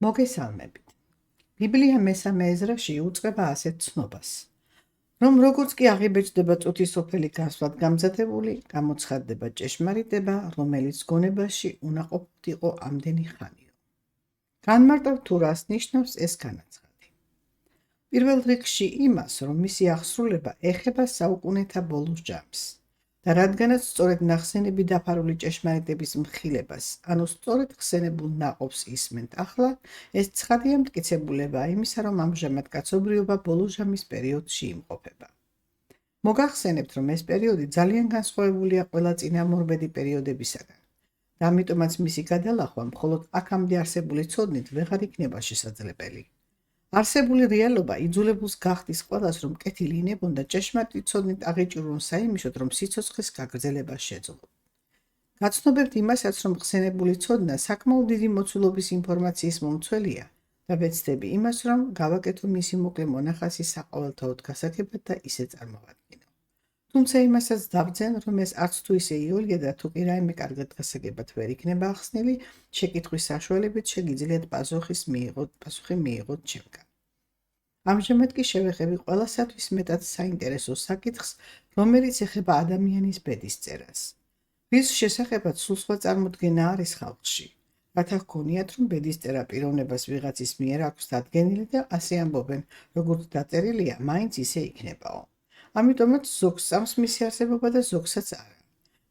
მოგესალმებით. ბიბლია მესამე ეზრაში იუწყება ასეთ ცნობას, რომ როგორც კი აღიბეჭდება წუთისოფელი გასვლადგამზადებული, გამოცხადდება ჭეშმარიტება, რომელიც გონებაში უნაყოფოდ იყო ამდენი ხანიო. განმარტავ თუ რას ნიშნავს ეს განაცხადი. პირველ რიგში იმას, რომ მისი აღსრულება ეხება საუკუნეთა ბოლოს ჯამს და რადგანაც სწორედ ნახსენები დაფარული ჭეშმარიტების მხილებას, ანუ სწორედ ხსენებულ ნაყოფს ისმენთ ახლა, ეს ცხადია მტკიცებულება იმისა, რომ ამჟამად კაცობრიობა ბოლო ჟამის პერიოდში იმყოფება. მოგახსენებთ, რომ ეს პერიოდი ძალიან განსხვავებულია ყველა წინამორბედი პერიოდებისაგან და ამიტომაც მისი გადალახვა მხოლოდ აქამდე არსებული ცოდნით ვეღარ იქნება შესაძლებელი. არსებული რეალობა იძულებულს გახდის ყველას, რომ კეთილი ინებონ და ჭეშმარიტი ცოდნით აღიჭირონ საიმიშოდ, რომ სიცოცხლის გაგრძელება შეძლო. გაცნობებთ იმასაც, რომ ხსენებული ცოდნა საკმაოდ დიდი მოცულობის ინფორმაციის მომცველია და ვეცდები იმას, რომ გავაკეთო მისი მოკლე მონახაზი საყოველთაოდ გასაგებად და ისე წარმოვადგინო. თუმცა იმასაც დავძენ, რომ ეს არც თუ ისე იოლია და თუ კი რაიმე კარგად გასაგებად ვერ იქნება ახსნილი, შეკითხვის საშუალებით შეგიძლიათ პასუხი მიიღოთ ჩემგან. ამჟამად კი შევეხები ყველასათვის მეტად საინტერესო საკითხს, რომელიც ეხება ადამიანის ბედისწერას. რის შესახებაც სულ სხვა წარმოდგენა არის ხალხში. რათა ჰქონიათ, რომ ბედისწერა პიროვნებას ვიღაცის მიერ აქვს დადგენილი და ასე ამბობენ, როგორც დაწერილია, მაინც ისე იქნებაო. ამიტომაც ზოგს სწამს მისი არსებობა და ზოგსაც არა.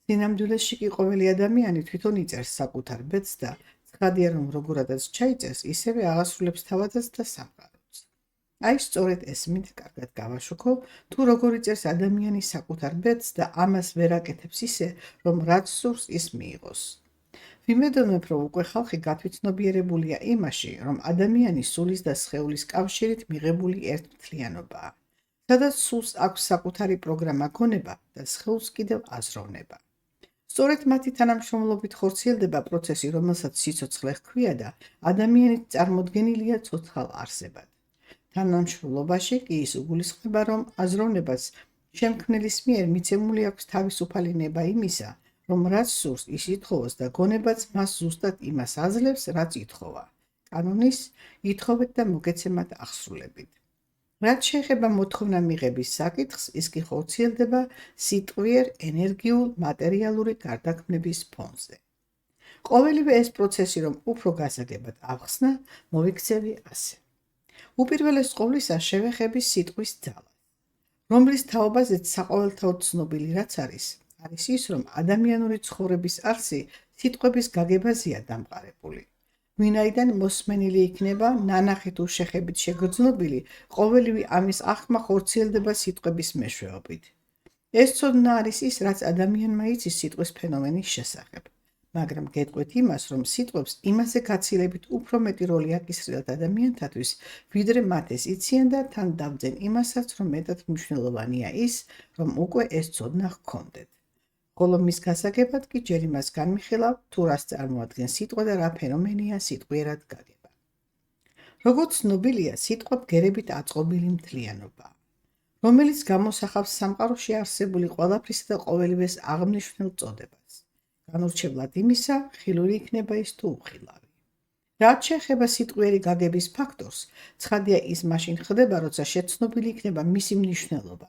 სინამდვილეში კი ყოველი ადამიანი თვითონ იწერს საკუთარ ბედს და ცხადია, რომ როგორადაც ჩაიწერს, ისევე აღასრულებს თავადაც და სამყაროც. აი სწორედ ეს მინდა კარგად გავაშუქო, თუ როგორ იწერს ადამიანი საკუთარ ბედს და ამას ვერ აკეთებს ისე, რომ რაც სურს ის მიიღოს. ვიმედოვნებ, რომ უკვე ხალხი გათვითცნობიერებულია იმაში, რომ ადამიანის სულის და სხეულის კავშირით მიღებული ერთმთლიანობაა, სადაც სულს აქვს საკუთარი პროგრამა გონება და სხეულს კიდევ აზროვნება. სწორედ მათი თანამშრომლობით ხორციელდება პროცესი, რომელსაც სიცოცხლე ჰქვია და ადამიანით წარმოდგენილია ცოცხალ არსებად. თანამშრომლობაში კი ის უგულისხმება, რომ აზროვნებას შემქმნელის მიერ მიცემული აქვს თავისუფალი ნება იმისა, რომ რაც სურს ის ითხოვოს და გონებაც მას ზუსტად იმას აძლევს, რაც ითხოვა. კანონის ითხოვეთ და მოგეცემათ აღსრულებით. რაც შეეხება მოთხოვნა მიღების საკითხს, ის კი ხორციელდება სიტყვიერ ენერგიულ მატერიალური გარდაქმნების ფონზე. ყოველივე ეს პროცესი, რომ უფრო გასაგებად ავხსნა, მოვიქცევი ასე. უპირველეს ყოვლისა შევეხები სიტყვის ძალას, რომლის თაობაზეც საყოველთაოდ ცნობილი რაც არის ის, რომ ადამიანური ცხოვრების არსი სიტყვების გაგებაზეა დამყარებული. ვინაიდან მოსმენილი იქნება ნანახი თუ შეხებით შეგრძნობილი, ყოველივე ამის აღქმა ხორციელდება სიტყვების მეშვეობით. ეს ცოდნა არის ის, რაც ადამიანმა იცის სიტყვის ფენომენის შესახებ, მაგრამ გეტყვით იმას, რომ სიტყვებს იმაზე გაცილებით უფრო მეტი როლი აკისრიათ ადამიანთათვის, ვიდრე მათ ეს იციან და თან დავძენ იმასაც, რომ მეტად მნიშვნელოვანია ის, რომ უკვე ეს ცოდნა ჰქონდეთ. ხოლო მის გასაგებად კი ჯერ იმას განმიხილავ, თუ რას წარმოადგენს სიტყვა და რა ფენომენია სიტყვიერად გაგება. როგორც ცნობილია, სიტყვა ბგერებით აწყობილი მთლიანობაა, რომელიც გამოსახავს სამყაროში არსებული ყველაფრისა და ყოველივეს აღმნიშვნელ წოდებას. განურჩევლად იმისა, ხილული იქნება ის თუ უხილავი. რაც შეეხება სიტყვიერი გაგების ფაქტორს, ცხადია ის მაშინ ხდება, როცა შეცნობილი იქნება მისი მნიშვნელობა.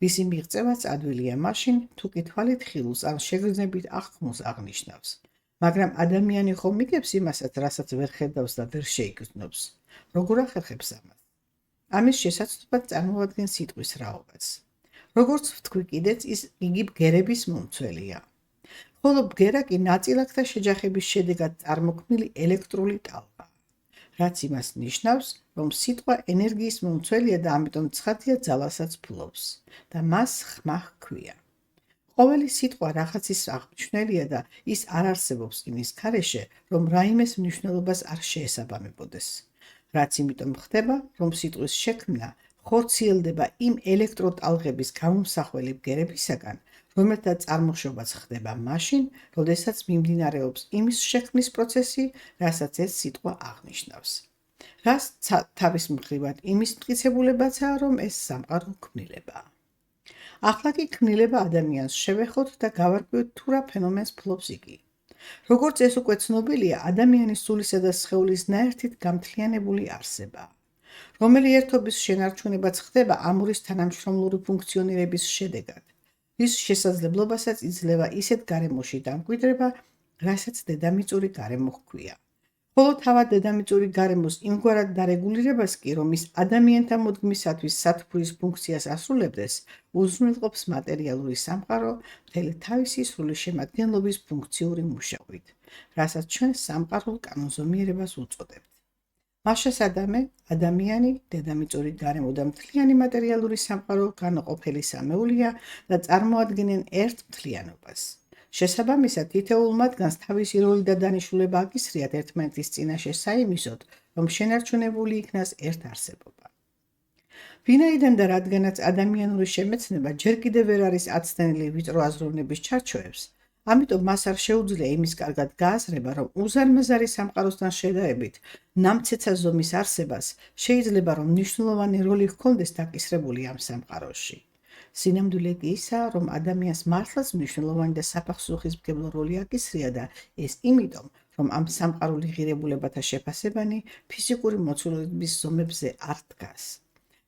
მისი მიღწევაც ადვილია მაშინ, თუ კი თვალით ხილულს ან შეგრძნებით აღქმულს აღნიშნავს. მაგრამ ადამიანი ხომ იგებს იმასაც, რასაც ვერ ხედავს და ვერ შეიგრძნობს. როგორ ახერხებს ამას? ამის შესაძლებლად წარმოადგენს სიტყვის რაობას. როგორც ვთქვი კიდეც, იგი ბგერების მომცველია. ხოლო ბგერა კი ნაწილაკთა შეჯახების შედეგად წარმოქმნილი ელექტრული ტალღაა. რაც იმას ნიშნავს, რომ სიტყვა ენერგიის მომცველია და ამიტომ ცხადია ძალასაც ფლობს და მას ხმა ჰქვია. ყოველი სიტყვა რაღაცის აღმნიშვნელია და ის არ არსებობს იმის გარეშე, რომ რაიმეს მნიშვნელობას არ შეესაბამებოდეს. რაც იმიტომ ხდება, რომ სიტყვის შექმნა ხორციელდება იმ ელექტროტალღების გამომსახველი ბგერებისაგან, რომელთა წარმოშობაც ხდება მაშინ, როდესაც მიმდინარეობს იმის შექმნის პროცესი, რასაც ეს სიტყვა აღნიშნავს. რაც თავის მხრივად იმის მტკიცებულებაცაა, რომ ეს სამყარო ქმნილებაა. ახლა კი ქმნილება ადამიანს შევეხოთ და გავარკვიოთ თუ რა ფენომენს ფლობს იგი. როგორც ეს უკვე ცნობილია, ადამიანის სულისა და სხეულის ნაერთით გამთლიანებული არსებაა, რომელი ერთობის შენარჩუნებაც ხდება ამურის თანამშრომლური ფუნქციონირების შედეგად, რის შესაძლებლობასაც იძლევა ისეთ გარემოში დამკვიდრება, რასაც დედამიწური გარემო ჰქვია. ხოლო თავად დედამიწური გარემოს იმგვარად დარეგულირებას კი, რომ ის ადამიანთა მოდგმისათვის სათბურის ფუნქციას ასრულებდეს, უზრუნველყოფს მატერიალური სამყარო მთელი თავისი სრული შემადგენლობის ფუნქციური მუშაობით, რასაც ჩვენ სამყარულ კანონზომიერებას უწოდებთ. მას შესადამე, ადამიანი, დედამიწური გარემო და მთლიანი მატერიალური სამყარო განუყოფელი სამეულია და წარმოადგენენ ერთ მთლიანობას. შესაბამისად, თითოეულ მათგანს თავისი როლი და დანიშნულება აკისრიათ ერთმანეთის წინაშე საიმისოდ, რომ შენარჩუნებული იქნას ერთ არსებობა. ვინაიდან და რადგანაც ადამიანური შემეცნება ჯერ კიდევ ვერ არის აცდენილი ვიწრო აზროვნების ჩარჩოებს, ამიტომ მას არ შეუძლია იმის კარგად გააზრება, რომ უზარმაზარი სამყაროსთან შედარებით ნამცეცა ზომის არსებას შეიძლება რომ მნიშვნელოვანი როლი ჰქონდეს დაკისრებული ამ სამყაროში. სინამდვილე კი ისაა, რომ ადამიანს მართლაც მნიშვნელოვანი და საფახსუხისმგებლო როლი აკისრია და ეს იმიტომ, რომ ამ სამყარული ღირებულებათა შეფასებანი ფიზიკური მოცულობის ზომებზე არ დგას.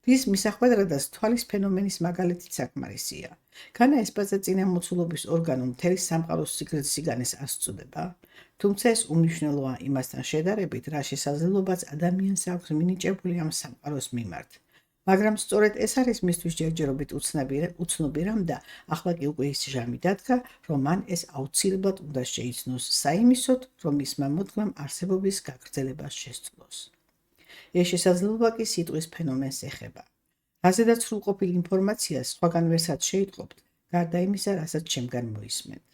რის მისახვედრადაც თვალის ფენომენის მაგალითი საკმარისია. განა ესპაზე წინა მოცულობის ორგანო მთელი სამყაროს სიგრძის სიგანეს ასწუდება, თუმცა ეს უმნიშვნელოა იმასთან შედარებით, რა შესაძლებლობაც ადამიანს აქვს მინიჭებული ამ სამყაროს მიმართ. მაგრამ სწორედ ეს არის მისთვის ჯერჯერობით უცნობი რამ და ახლა კი უკვე ის ჟამი დადგა, რომ მან ეს აუცილებლად უნდა შეიცნოს საიმისოდ, რომ მისმა მოდგმამ არსებობის გაგრძელებას შესძლოს. ეს შესაძლებლობა კი სიტყვის ფენომენს ეხება. რაზედაც სრულყოფილ ინფორმაციას სხვაგან ვერსაც შეიტყობთ, გარდა იმისა, რასაც ჩემგან მოისმენთ.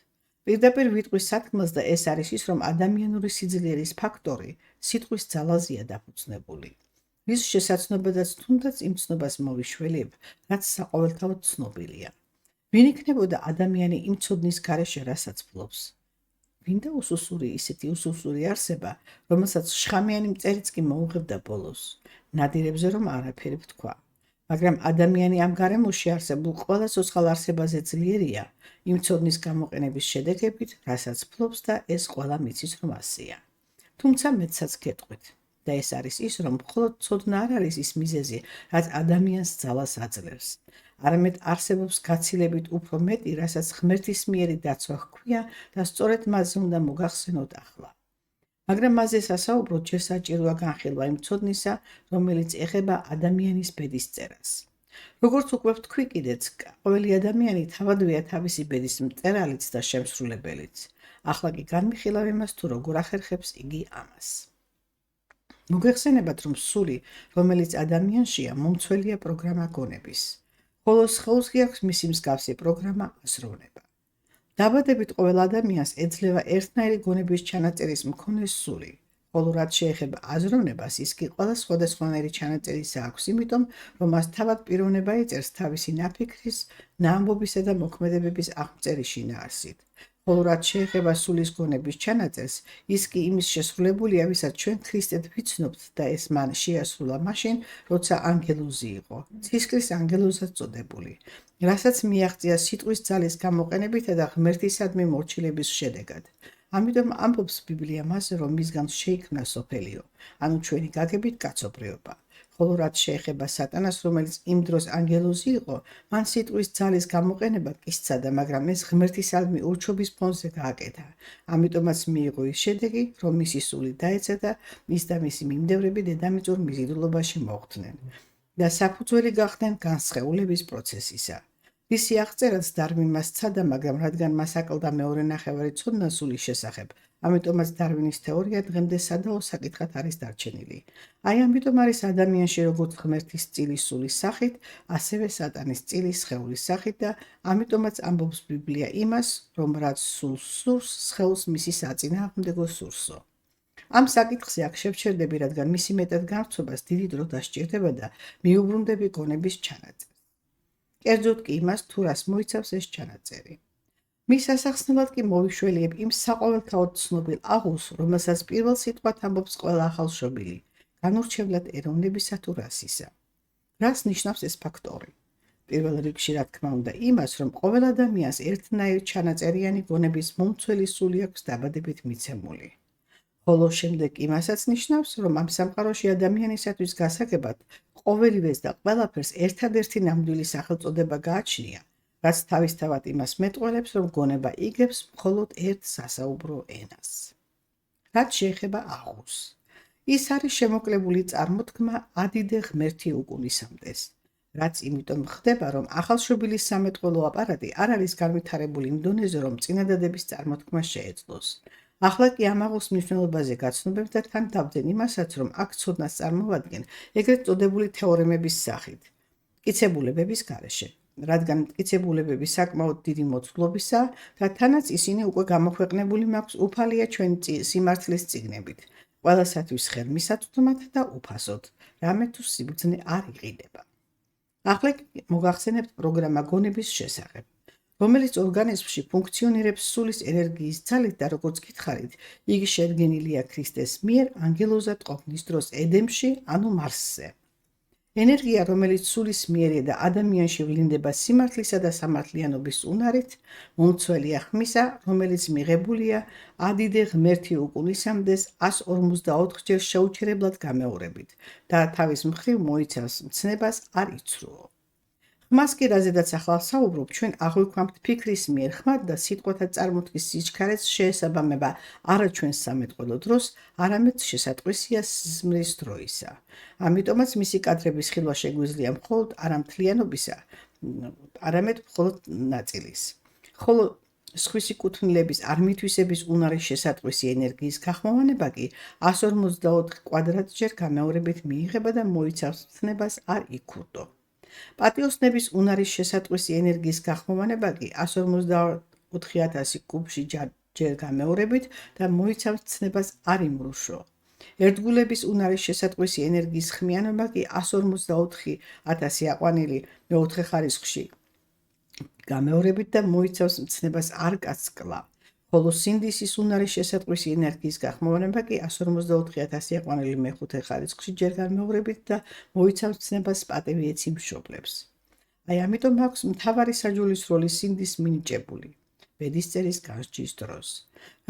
პირდაპირ ვიტყვის სათქმელს და ეს არის ის, რომ ადამიანური სიძლიერის ფაქტორი სიტყვის ძალაზეა დაფუძნებული. რის შესაძნობადაც თუნდაც იმ ცნობას მოვიშველებ, რაც საყოველთაოდ ცნობილია. ვინ იქნებოდა ადამიანი იმ ცოდნის გარეშე, რასაც ფლობს? ვინ და უსუსური ისეთი უსუსური არსება, რომელსაც შხამიანი მწერიც კი მოუღებდა ბოლოს, ნადირებზე რომ არაფერი ვთქვა. მაგრამ ადამიანი ამ გარემოში არსებულ ყველა ცოცხალ არსებაზე ძლიერია, იმ ცოდნის გამოყენების შედეგებით, რასაც ფლობს და ეს ყველა მიცის რომ ასეა. თუმცა მეცაც გეტყვით. და ეს არის ის, რომ მხოლოდ ცოდნა არ არის ის მიზეზი, რაც ადამიანს ძალას აძლევს. არამედ არსებობს გაცილებით უფრო მეტი, რასაც ღმერთის მიერი დაცვა ჰქვია და სწორედ მასზე უნდა მოგახსენოთ ახლა. მაგრამ მასზე სასაუბროდ ჯერ საჭიროა განხილვა იმ ცოდნისა, რომელიც ეხება ადამიანის ბედისწერას. როგორც უკვე ვთქვი კიდეც, ყოველი ადამიანი თავადვეა თავისი ბედის მწერალიც და შემსრულებელიც. ახლა კი განვიხილავ იმას, თუ როგორ ახერხებს იგი ამას. მოგეხსენებათ, რომ სული, რომელიც ადამიანშია, მომცველია პროგრამა გონების, ხოლო სხეულს კი აქვს მისი მსგავსი პროგრამა აზროვნება. დაბადებით ყოველ ადამიანს ეძლევა ერთნაირი გონების ჩანაწერის მქონე სული, ხოლო რაც შეეხება აზროვნებას, ის კი ყველა სხვადასხვანაირი ჩანაწერისა აქვს, იმიტომ, რომ მას თავად პიროვნება იწერს თავისი ნაფიქრის, ნაამბობისა და მოქმედებების აღწერის შინაარსით. ხოლო რაც შეეხება სულის გონების ჩანაწერს, ის კი იმის შესრულებულია, ვისაც ჩვენ ქრისტედ ვიცნობთ და ეს მან შეასრულა მაშინ, როცა ანგელოზი იყო, ცისკრის ანგელოზად წოდებული, რასაც მიაღწია სიტყვის ძალის გამოყენებითა და ღმერთისადმი მორჩილების შედეგად. ამიტომ ამბობს ბიბლია მასზე, რომ მისგან შეიქმნა სოფელიო, ანუ ჩვენი გაგებით კაცობრიობა. ხოლო რაც შეეხება სატანას, რომელიც იმ დროს ანგელოზი იყო, მან სიტყვის ძალის გამოყენება კი სცადა, მაგრამ ეს ღმერთისადმი ურჩობის ფონზე გააკეთა. ამიტომაც მიიღო ის შედეგი, რომ მისი სული დაეცა და ის და მისი მიმდევრები დედამიწურ მიზიდულობაში მოხვდნენ და საფუძველი გახდნენ განსხეულების პროცესისა. ისი აღწერაც დარვინმა სცადა, მაგრამ რადგან მას აკლდა მეორე ნახევარი ცოდნა სულის შესახებ, ამიტომაც დარვინის თეორია დღემდე სადაო საკითხად არის დარჩენილი. აი ამიტომ არის ადამიანში როგორც ღმერთის წილის სულის სახით, ასევე სატანის წილის სხეულის სახით და ამიტომაც ამბობს ბიბლია იმას, რომ რაც სულს სურს, სხეულს მისი საწინააღმდეგო სურსო. ამ საკითხზე აქ შევჩერდები, რადგან მისი მეტად განვრცობას დიდი დრო დასჭირდება და მიუბრუნდები გონების ჩანაწერს. კერძოდ კი იმას, თუ რას მოიცავს ეს ჩანაწერი. მის ასახსნელად კი მოვიშველიებ იმ საყოველთაოდ ცნობილ აღულს, რომელსაც პირველ სიტყვად ამბობს ყველა ახალშობილი, განურჩევლად ეროვნებისა თუ რასისა. რას ნიშნავს ეს ფაქტორი? პირველ რიგში რა თქმა უნდა იმას, რომ ყოველ ადამიანს ერთნაირი ჩანაწერიანი გონების მომცველი სული აქვს დაბადებით მიცემული. ხოლო შემდეგ იმასაც ნიშნავს, რომ ამ სამყაროში ადამიანისათვის გასაგებად ყოველივეს და ყველაფერს ერთადერთი ნამდვილი სახელწოდება გააჩნია, რაც თავისთავად იმას მეტყველებს, რომ გონება იგებს მხოლოდ ერთ სასაუბრო ენას. რაც შეეხება აღურს. ის არის შემოკლებული წარმოთქმა ადიდე ღმერთი უკუნისამდეს, რაც იმიტომ ხდება, რომ ახალშობილი სამეტყველო აპარატი არ არის განვითარებული იმ დონეზე, რომ წინადადების წარმოთქმა შეეძლოს. ახლა კი ამ აღუს მნიშვნელობაზე გაცნობებ და თან დავდენ იმასაც, რომ აქ ცოდნას წარმოვადგენ ეგრეთ წოდებული თეორემების სახით, მტკიცებულებების გარეშე, რადგან მტკიცებულებები საკმაოდ დიდი მოცულობისაა და თანაც ისინი უკვე გამოქვეყნებული მაქვს უფალია ჩვენი სიმართლის წიგნებით, ყველასათვის ხელმისაწვდომად და უფასოდ, რამე თუ სიბრძნე არ იყიდება. ახლა მოგახსენებთ პროგრამა გონების შესახებ, რომელიც ორგანიზმში ფუნქციონირებს სულის ენერგიის ძალით და როგორც გითხარით, იგი შედგენილია ქრისტეს მიერ ანგელოზად ყოფნის დროს ედემში, ანუ მარსზე. ენერგია, რომელიც სულის მიერია და ადამიანში ვლინდება სიმართლისა და სამართლიანობის უნარით, მომცველია ხმისა, რომელიც მიღებულია ადიდე ღმერთი უკუნისამდეს 144 ჯერ შეუჩერებლად გამეორებით და თავის მხრივ მოიცავს მცნებას არ იცრუო. ხმას კი რაზედაც ახლა საუბრობ, ჩვენ აღვიქვამთ ფიქრის მიერ ხმად და სიტყვათა წარმოთქმის სიჩქარეც შეესაბამება არა ჩვენს სამეტყველო დროს, არამედ შესატყვისია სიზმრის დროისა. ამიტომაც მისი კადრების ხილვა შეგვიძლია მხოლოდ არა მთლიანობისა, არამედ მხოლოდ ნაწილის. ხოლო სხვისი კუთვნილების არ მითვისების უნარის შესატყვისი ენერგიის გახმოვანება კი 154 კვადრატჯერ გამეორებით მიიღება და მოიცავს მცნებას არ იქურდო. პატიოსნების უნარის შესატყვისი ენერგიის გახმოვანება კი 154,000 კუბში ჯერ გამეორებით და მოიცავს მცნებას არ იმრუშო. ერთგულების უნარის შესატყვისი ენერგიის ხმიანობა კი 154,000 აყვანილი მეოთხე ხარისხში გამეორებით და მოიცავს მცნებას არ გასკლა. ხოლო სინდისის უნარის შესატყვისი ენერგიის გახმოვანება კი 154,000 აყვანილი მეხუთე ხარისხში ჯერ გამეორებით და მოიცავს მცნებას პატივი ეცი მშობლებს. აი ამიტომ აქვს მთავარი საჯულის როლი სინდის მინიჭებული ბედისწერის განსჯის დროს.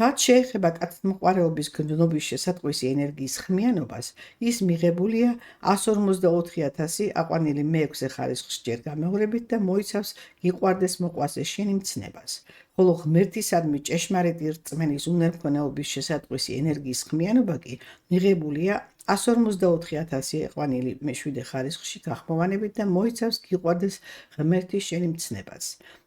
რაც შეეხება კაცთმოყვარეობის გრძნობის შესატყვისი ენერგიის ხმიანობას, ის მიღებულია 154,000 აყვანილი მეექვსე ხარისხში ჯერ გამეორებით და მოიცავს გიყვარდეს მოყვასე შენი მცნებას. ხოლო ღმერთისადმი ჭეშმარიტი რწმენის უნერმქონეობის შესატყვისი ენერგიის ხმიანობა კი მიღებულია 154,000 აყვანილი მეშვიდე ხარისხში გახმოვანებით და მოიცავს გიყვარდეს ღმერთის შენი მცნებას.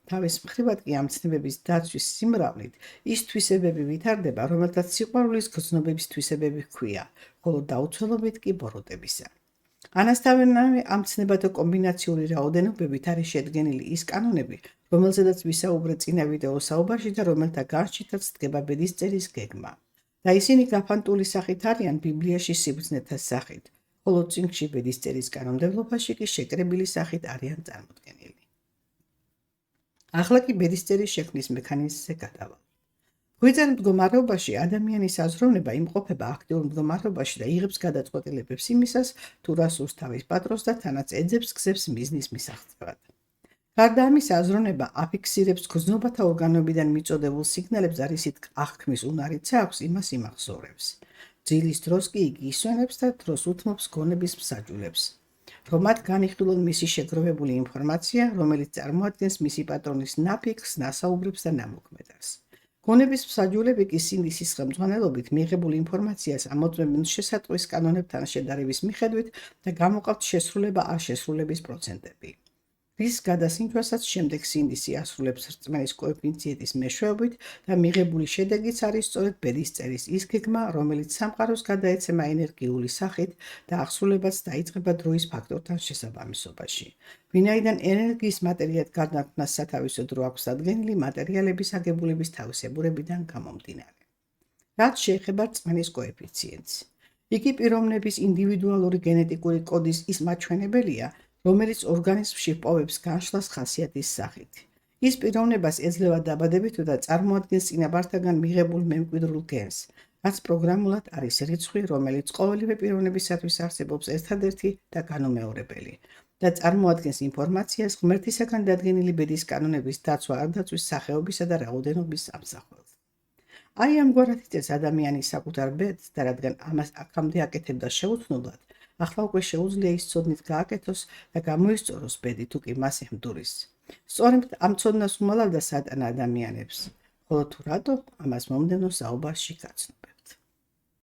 თავის მხრივად კი ამ მცნებების დაცვის სიმრავლით ის თვისებები ვითარდება, რომელთაც სიყვარულის გრძნობების თვისებები ჰქვია, ხოლო დაუცველობით კი ბოროტებისა. ანასთავენავე ამ მცნებათა კომბინაციური რაოდენობებით არის შედგენილი ის კანონები, რომელზედაც ვისაუბრე წინა ვიდეო საუბარში და რომელთა განსჯითაც დგება ბედისწერის გეგმა. და ისინი გაფანტული სახით არიან ბიბლიაში სიბრძნეთა სახით, ხოლო წიგნში ბედისწერის კანონმდებლობაში კი შეკრებილი სახით არიან წარმოდგენილი. ახლა კი ბედისწერის შექმნის მექანიზმზე გადავალ. გვიძენ მდგომარეობაში ადამიანის აზროვნება იმყოფება აქტიურ მდგომარეობაში და იღებს გადაწყვეტილებებს იმისას, თუ რა სურს თავის პატრონს და თანაც ეძებს გზებს მიზნის მისაღწევად. გარდა ამისა, აზროვნება აფიქსირებს გრძნობათა ორგანოებიდან მიწოდებულ სიგნალებს და რისით აღქმის უნარიც აქვს, იმას იმახსოვრებს. ძილის დროს კი იგი ისვენებს და დროს უთმობს გონების მსაჯულებს, რომ მათ განიხილონ მისი შეგროვებული ინფორმაცია, რომელიც წარმოადგენს მისი პატრონის ნაფიქს, ნასაუბრებს და ნამოქმედებს. გონების მსაჯულები კი სინდისის ხელმძღვანელობით მიღებულ ინფორმაციას ამოწმებენ შესატყვის კანონებთან შედარების მიხედვით და გამოყავთ შესრულება არ შესრულების პროცენტები. რის გადასინჯვასაც შემდეგ სინდისი ასრულებს რწმენის კოეფიციენტის მეშვეობით და მიღებული შედეგიც არის სწორედ ბედისწერის ის გეგმა, რომელიც სამყაროს გადაეცემა ენერგიული სახით და აღსრულებაც დაიწყება დროის ფაქტორთან შესაბამისობაში. ვინაიდან ენერგიის მატერიად გადაქმნას სათავისო დრო აქვს დადგენილი მატერიალების აგებულების თავისებურებიდან გამომდინარე. რაც შეეხება რწმენის კოეფიციენტს, იგი პიროვნების ინდივიდუალური გენეტიკური კოდის ის მაჩვენებელია, რომელიც ორგანიზმში პოვებს განშლას ხასიათის სახით. ის პიროვნებას ეძლევა დაბადებითო და წარმოადგენს წინაპართაგან მიღებულ მემკვიდრულ გენს, რაც პროგრამულად არის რიცხვი, რომელიც ყოველივე პიროვნებისათვის არსებობს ერთადერთი და განუმეორებელი. და წარმოადგენს ინფორმაციას ღმერთისაგან დადგენილი ბედის კანონების დაცვა არ დაცვის სახეობისა და რაოდენობის სამსახურს. აი ამგვარად იწევს ადამიანი საკუთარ ბედს და რადგან ამას აქამდე აკეთებდა შეუცნობლად, ახლა უკვე შეუძლია ის ცოდნით გააკეთოს და გამოისწოროს ბედი, თუ კი მას ემდურის. სწორედ ამ ცოდნას უმალავდა სატანა ადამიანებს, ხოლო თუ რატო, ამას მომდევნო საუბარში გაცნობებ.